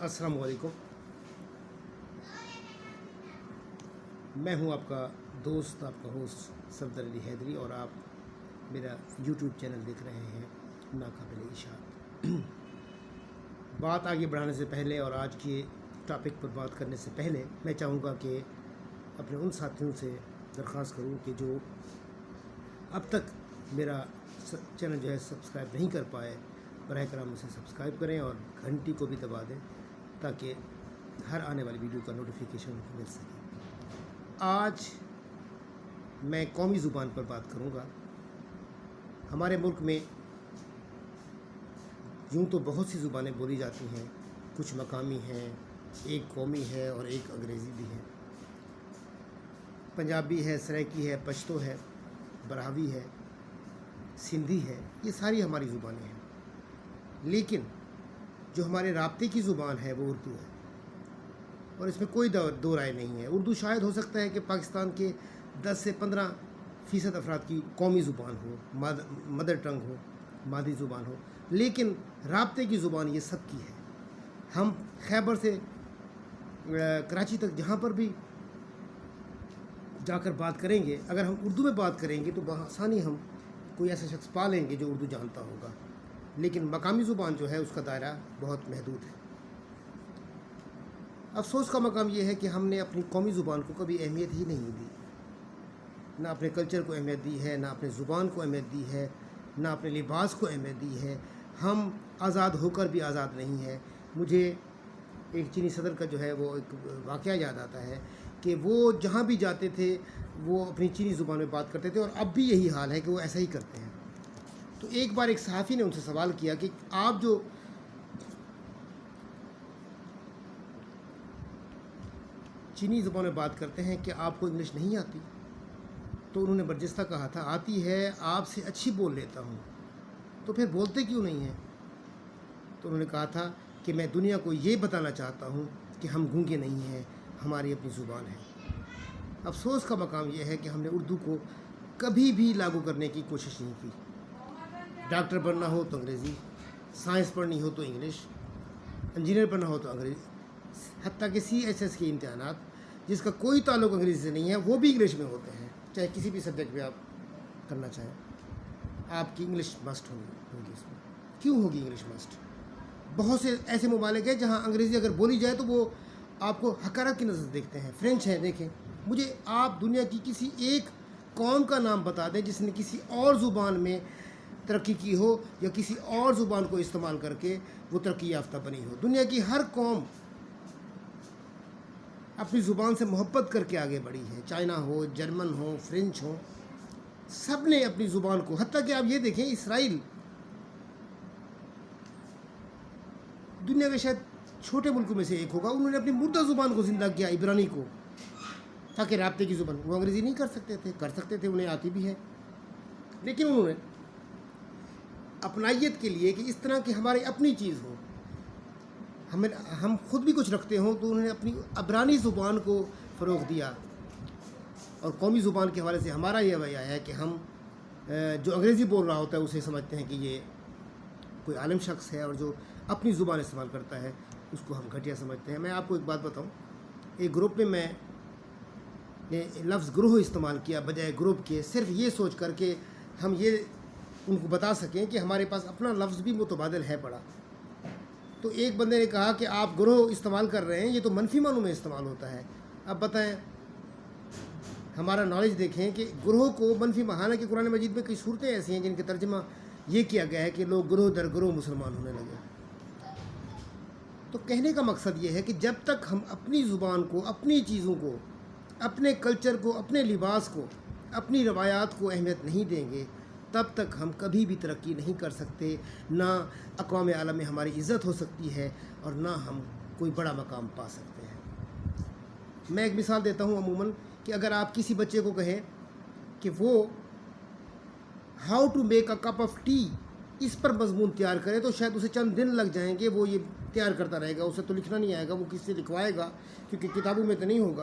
अस्सलाम वालेकुम। मैं हूं आपका दोस्त, आपका होस्ट सफदर अली हैदरी, और आप मेरा यूट्यूब चैनल देख रहे हैं नाकाबिल इशाअत। बात आगे बढ़ाने से पहले और आज के टॉपिक पर बात करने से पहले मैं चाहूँगा कि अपने उन साथियों से दरख्वास्त करूँ कि जो अब तक मेरा चैनल जो है सब्सक्राइब नहीं कर पाए, बराह करम उसे सब्सक्राइब करें और घंटी को भी दबा दें ताकि हर आने वाली वीडियो का नोटिफिकेशन मिल सके। आज मैं कौमी ज़ुबान पर बात करूँगा। हमारे मुल्क में यूँ तो बहुत सी ज़ुबानें बोली जाती हैं, कुछ मकामी हैं, एक कौमी है और एक अंग्रेज़ी भी है। पंजाबी है, सराइकी है, पश्तो है, बरावी है, सिंधी है, ये सारी हमारी ज़ुबानें हैं। लेकिन जो हमारे राब्ते की ज़ुबान है वो उर्दू है, और इसमें कोई दो राय नहीं है। उर्दू शायद हो सकता है कि पाकिस्तान के 10 से 15% अफराद की कौमी ज़ुबान हो, मदर टंग हो, मादी ज़ुबान हो, लेकिन राब्ते की ज़ुबान ये सब की है। हम खैबर से कराची तक जहाँ पर भी जाकर बात करेंगे, अगर हम उर्दू में बात करेंगे तो बआसानी हम कोई ऐसा शख्स पा लेंगे जो उर्दू जानता होगा, लेकिन मकामी ज़ुबान जो है उसका दायरा बहुत महदूद है। अफसोस का मकाम ये है कि हमने अपनी कौमी ज़ुबान को कभी अहमियत ही नहीं दी, ना अपने कल्चर को अहमियत दी है, ना अपने ज़ुबान को अहमियत दी है, ना अपने लिबास को अहमियत दी है। हम आज़ाद होकर भी आज़ाद नहीं है। मुझे एक चीनी सदर का जो है वो एक वाक़या याद आता है कि वो जहाँ भी जाते थे वो अपनी चीनी ज़ुबान में बात करते थे, और अब भी यही हाल है कि वो ऐसा ही करते हैं। तो एक बार एक सहाफ़ी ने उनसे सवाल किया कि आप जो चीनी ज़ुबान में बात करते हैं, क्या आपको इंग्लिश नहीं आती? तो उन्होंने बर्जस्ता कहा था, आती है, आपसे अच्छी बोल लेता हूँ, तो फिर बोलते क्यों नहीं हैं? तो उन्होंने कहा था कि मैं दुनिया को ये बताना चाहता हूँ कि हम गूंगे नहीं हैं, हमारी अपनी ज़ुबान है। अफसोस का मकाम यह है कि हमने उर्दू को कभी भी लागू करने की कोशिश नहीं की। डॉक्टर बनना हो तो अंग्रेज़ी, साइंस पढ़नी हो तो इंग्लिश, इंजीनियर बनना हो तो अंग्रेज़ी, हत्ता कि CSS के इम्तहानात जिसका कोई ताल्लुक़ अंग्रेज़ी से नहीं है वो भी इंग्लिश में होते हैं। चाहे किसी भी सब्जेक्ट में आप करना चाहें, आपकी इंग्लिश मस्ट होगी इसमें। क्यों होगी इंग्लिश मस्ट? बहुत से ऐसे ममालिक हैं जहाँ अंग्रेज़ी अगर बोली जाए तो वो आपको हक़ारत की नज़र देखते हैं। फ्रेंच है, देखें, मुझे आप दुनिया की किसी एक कौम का नाम बता दें जिसने किसी और ज़ुबान में तरक्की की हो या किसी और ज़ुबान को इस्तेमाल करके वो तरक्की याफ्ता बनी हो। दुनिया की हर कौम अपनी ज़ुबान से मोहब्बत करके आगे बढ़ी है। चाइना हो, जर्मन हो, फ्रेंच हो, सब ने अपनी ज़ुबान को, हत्ता कि आप ये देखें, इसराइल दुनिया के शायद छोटे मुल्कों में से एक होगा, उन्होंने अपनी मुर्दा ज़ुबान को ज़िंदा किया, इब्रानी को, ताकि राब्ते की ज़ुबान। वो अंग्रेज़ी नहीं कर सकते थे, उन्हें आती भी है, लेकिन उन्होंने अपनाइयत के लिए कि इस तरह की हमारी अपनी चीज़ हो, हम खुद भी कुछ रखते हों, तो उन्होंने अपनी अबरानी ज़ुबान को फ़रोग़ दिया। और कौमी ज़ुबान के हवाले से हमारा ये रवैया है कि हम जो अंग्रेज़ी बोल रहा होता है उसे समझते हैं कि ये कोई आलिम शख्स है, और जो अपनी ज़ुबान इस्तेमाल करता है उसको हम घटिया समझते हैं। मैं आपको एक बात बताऊं, एक ग्रुप में मैंने लफ्ज़ ग्रोह इस्तेमाल किया बजाय ग्रुप के, सिर्फ ये सोच कर के हम ये उनको बता सकें कि हमारे पास अपना लफ्ज़ भी मुतबादिल है पड़ा। तो एक बंदे ने कहा कि आप ग्रोह इस्तेमाल कर रहे हैं, ये तो मनफी मानों में इस्तेमाल होता है। अब बताएं, हमारा नॉलेज देखें कि ग्रोह को मनफी, हालांकि कि कुरान मजीद में कई सूरतें ऐसी हैं जिनके तर्जुमा ये किया गया है कि लोग ग्रोह दर ग्रोह मुसलमान होने लगे। तो कहने का मकसद ये है कि जब तक हम अपनी ज़ुबान को, अपनी चीज़ों को, अपने कल्चर को, अपने लिबास को, अपनी रवायात को अहमियत नहीं देंगे, तब तक हम कभी भी तरक्की नहीं कर सकते। ना अक़वाम आलम में हमारी इज़्ज़त हो सकती है और ना हम कोई बड़ा मकाम पा सकते हैं। मैं एक मिसाल देता हूँ अमूमन कि अगर आप किसी बच्चे को कहें कि वो how to make a cup of tea, इस पर मजमून तैयार करे, तो शायद उसे चंद दिन लग जाएंगे, वो ये तैयार करता रहेगा। उसे तो लिखना नहीं आएगा, वो किससे लिखवाएगा, क्योंकि किताबों में तो नहीं होगा।